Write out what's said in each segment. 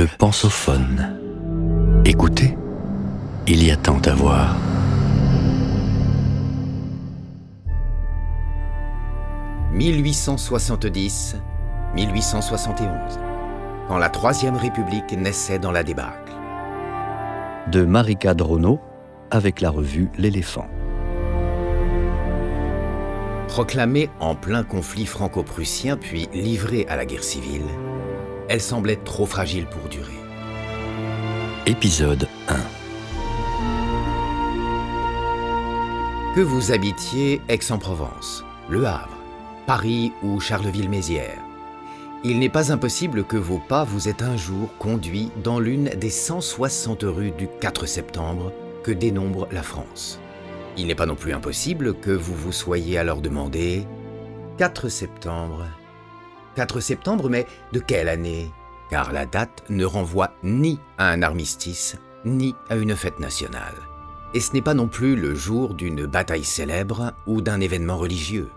Le pensophone. Écoutez, il y a tant à voir. « 1870-1871, quand la Troisième République naissait dans la débâcle. » De Marika Dronot, avec la revue L'Éléphant. Proclamée en plein conflit franco-prussien puis livrée à la guerre civile, elle semblait trop fragile pour durer. Épisode 1. Que vous habitiez Aix-en-Provence, Le Havre, Paris ou Charleville-Mézières, il n'est pas impossible que vos pas vous aient un jour conduit dans l'une des 160 rues du 4 septembre que dénombre la France. Il n'est pas non plus impossible que vous vous soyez alors demandé « 4 septembre ». 4 septembre, mais de quelle année ? Car la date ne renvoie ni à un armistice, ni à une fête nationale. Et ce n'est pas non plus le jour d'une bataille célèbre ou d'un événement religieux.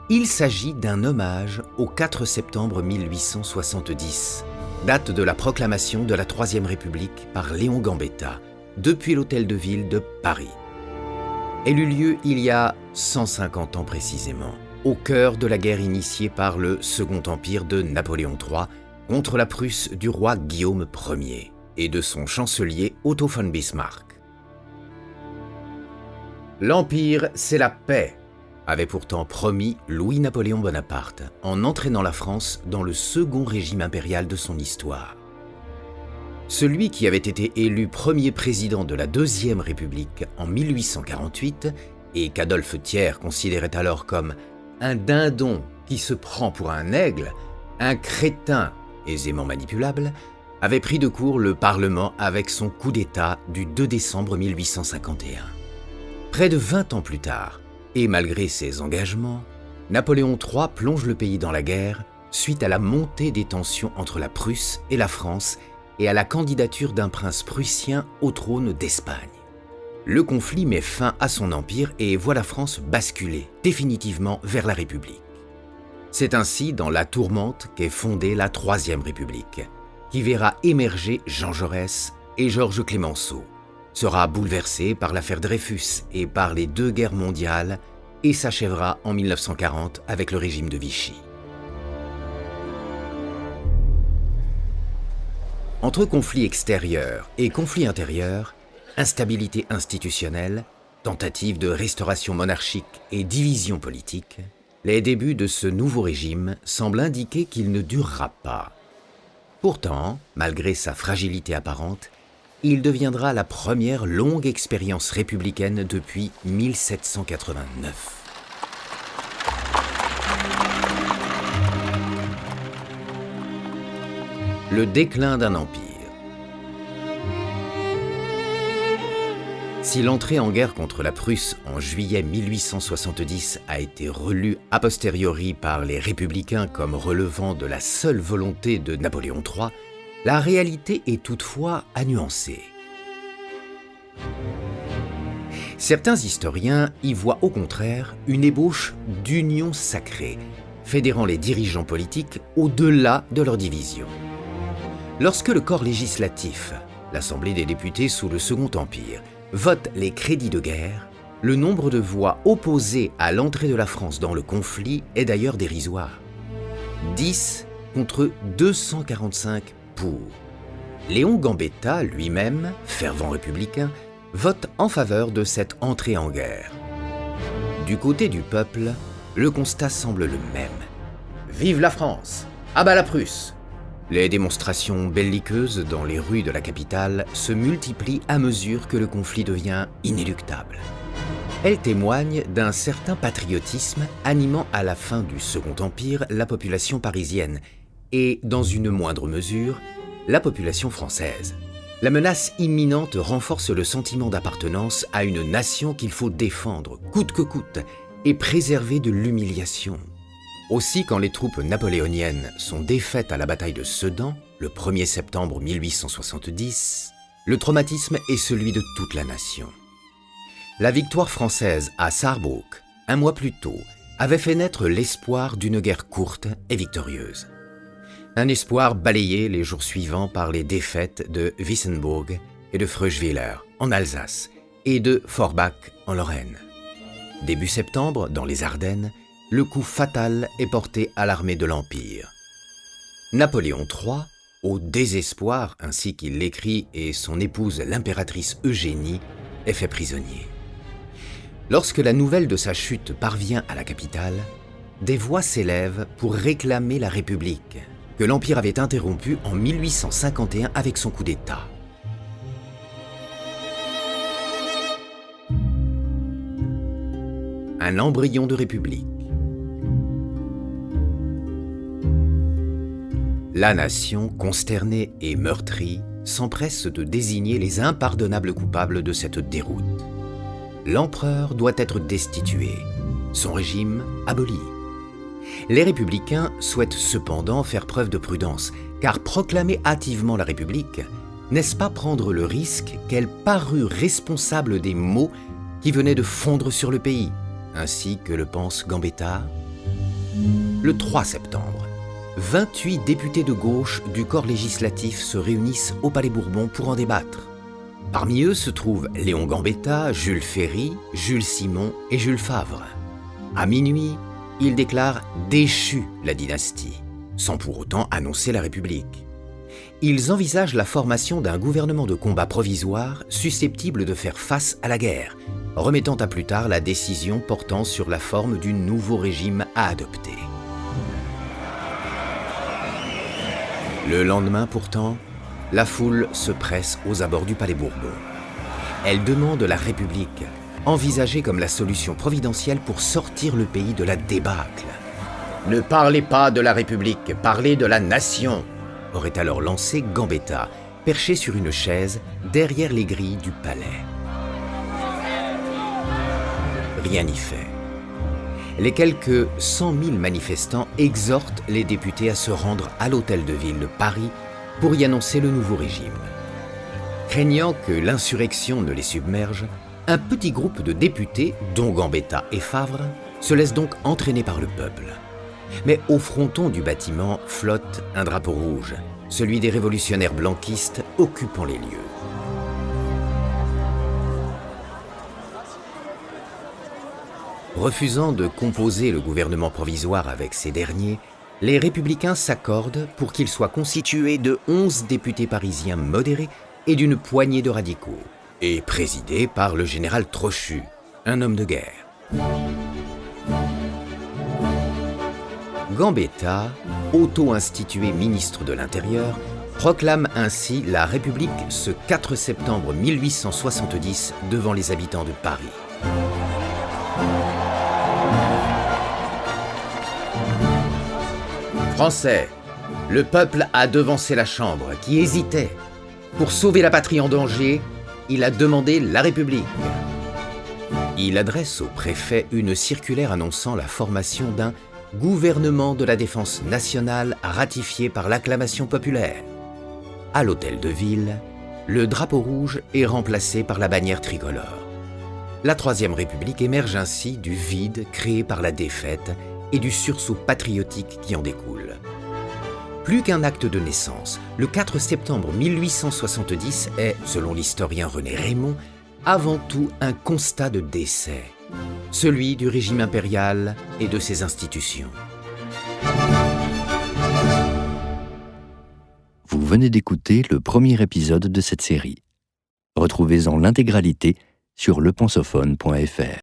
Il s'agit d'un hommage au 4 septembre 1870, date de la proclamation de la Troisième République par Léon Gambetta, depuis l'Hôtel de Ville de Paris. Elle eut lieu il y a 150 ans précisément, au cœur de la guerre initiée par le Second Empire de Napoléon III contre la Prusse du roi Guillaume Ier et de son chancelier Otto von Bismarck. L'Empire, c'est la paix, avait pourtant promis Louis-Napoléon Bonaparte en entraînant la France dans le second régime impérial de son histoire. Celui qui avait été élu premier président de la Deuxième République en 1848 et qu'Adolphe Thiers considérait alors comme un dindon qui se prend pour un aigle, un crétin aisément manipulable, avait pris de court le Parlement avec son coup d'État du 2 décembre 1851. Près de 20 ans plus tard, et malgré ses engagements, Napoléon III plonge le pays dans la guerre suite à la montée des tensions entre la Prusse et la France et à la candidature d'un prince prussien au trône d'Espagne. Le conflit met fin à son empire et voit la France basculer définitivement vers la République. C'est ainsi dans la tourmente qu'est fondée la Troisième République, qui verra émerger Jean Jaurès et Georges Clemenceau, sera bouleversée par l'affaire Dreyfus et par les deux guerres mondiales et s'achèvera en 1940 avec le régime de Vichy. Entre conflits extérieurs et conflits intérieurs, instabilité institutionnelle, tentative de restauration monarchique et division politique, les débuts de ce nouveau régime semblent indiquer qu'il ne durera pas. Pourtant, malgré sa fragilité apparente, il deviendra la première longue expérience républicaine depuis 1789. Le déclin d'un empire. Si l'entrée en guerre contre la Prusse en juillet 1870 a été relue a posteriori par les républicains comme relevant de la seule volonté de Napoléon III, la réalité est toutefois à nuancer. Certains historiens y voient au contraire une ébauche d'union sacrée, fédérant les dirigeants politiques au-delà de leurs divisions. Lorsque le corps législatif, l'Assemblée des députés sous le Second Empire, vote les crédits de guerre, le nombre de voix opposées à l'entrée de la France dans le conflit est d'ailleurs dérisoire. 10 contre 245 pour. Léon Gambetta, lui-même, fervent républicain, vote en faveur de cette entrée en guerre. Du côté du peuple, le constat semble le même. Vive la France! À bas la Prusse! Les démonstrations belliqueuses dans les rues de la capitale se multiplient à mesure que le conflit devient inéluctable. Elles témoignent d'un certain patriotisme animant à la fin du Second Empire la population parisienne et, dans une moindre mesure, la population française. La menace imminente renforce le sentiment d'appartenance à une nation qu'il faut défendre coûte que coûte et préserver de l'humiliation. Aussi, quand les troupes napoléoniennes sont défaites à la bataille de Sedan, le 1er septembre 1870, le traumatisme est celui de toute la nation. La victoire française à Sarrebruck, un mois plus tôt, avait fait naître l'espoir d'une guerre courte et victorieuse. Un espoir balayé les jours suivants par les défaites de Wissembourg et de Fröschwiller en Alsace et de Forbach en Lorraine. Début septembre, dans les Ardennes, le coup fatal est porté à l'armée de l'Empire. Napoléon III, au désespoir, ainsi qu'il l'écrit, et son épouse l'impératrice Eugénie, est fait prisonnier. Lorsque la nouvelle de sa chute parvient à la capitale, des voix s'élèvent pour réclamer la République, que l'Empire avait interrompue en 1851 avec son coup d'État. Un embryon de République. La nation, consternée et meurtrie, s'empresse de désigner les impardonnables coupables de cette déroute. L'empereur doit être destitué, son régime aboli. Les républicains souhaitent cependant faire preuve de prudence, car proclamer hâtivement la République, n'est-ce pas prendre le risque qu'elle parût responsable des maux qui venaient de fondre sur le pays, ainsi que le pense Gambetta? Le 3 septembre, 28 députés de gauche du corps législatif se réunissent au Palais Bourbon pour en débattre. Parmi eux se trouvent Léon Gambetta, Jules Ferry, Jules Simon et Jules Favre. À minuit, ils déclarent déchue la dynastie, sans pour autant annoncer la République. Ils envisagent la formation d'un gouvernement de combat provisoire susceptible de faire face à la guerre, remettant à plus tard la décision portant sur la forme du nouveau régime à adopter. Le lendemain pourtant, la foule se presse aux abords du Palais Bourbon. Elle demande la République, envisagée comme la solution providentielle pour sortir le pays de la débâcle. « Ne parlez pas de la République, parlez de la nation !» aurait alors lancé Gambetta, perché sur une chaise derrière les grilles du palais. Rien n'y fait. Les quelques 100 000 manifestants exhortent les députés à se rendre à l'hôtel de ville de Paris pour y annoncer le nouveau régime. Craignant que l'insurrection ne les submerge, un petit groupe de députés, dont Gambetta et Favre, se laisse donc entraîner par le peuple. Mais au fronton du bâtiment flotte un drapeau rouge, celui des révolutionnaires blanquistes occupant les lieux. Refusant de composer le gouvernement provisoire avec ces derniers, les républicains s'accordent pour qu'il soit constitué de 11 députés parisiens modérés et d'une poignée de radicaux, et présidé par le général Trochu, un homme de guerre. Gambetta, auto-institué ministre de l'Intérieur, proclame ainsi la République ce 4 septembre 1870 devant les habitants de Paris. Français, le peuple a devancé la Chambre, qui hésitait. Pour sauver la patrie en danger, il a demandé la République. Il adresse au préfet une circulaire annonçant la formation d'un gouvernement de la défense nationale ratifié par l'acclamation populaire. À l'hôtel de ville, le drapeau rouge est remplacé par la bannière tricolore. La Troisième République émerge ainsi du vide créé par la défaite et du sursaut patriotique qui en découle. Plus qu'un acte de naissance, le 4 septembre 1870 est, selon l'historien René Raymond, avant tout un constat de décès, celui du régime impérial et de ses institutions. Vous venez d'écouter le premier épisode de cette série. Retrouvez-en l'intégralité sur lepensophone.fr.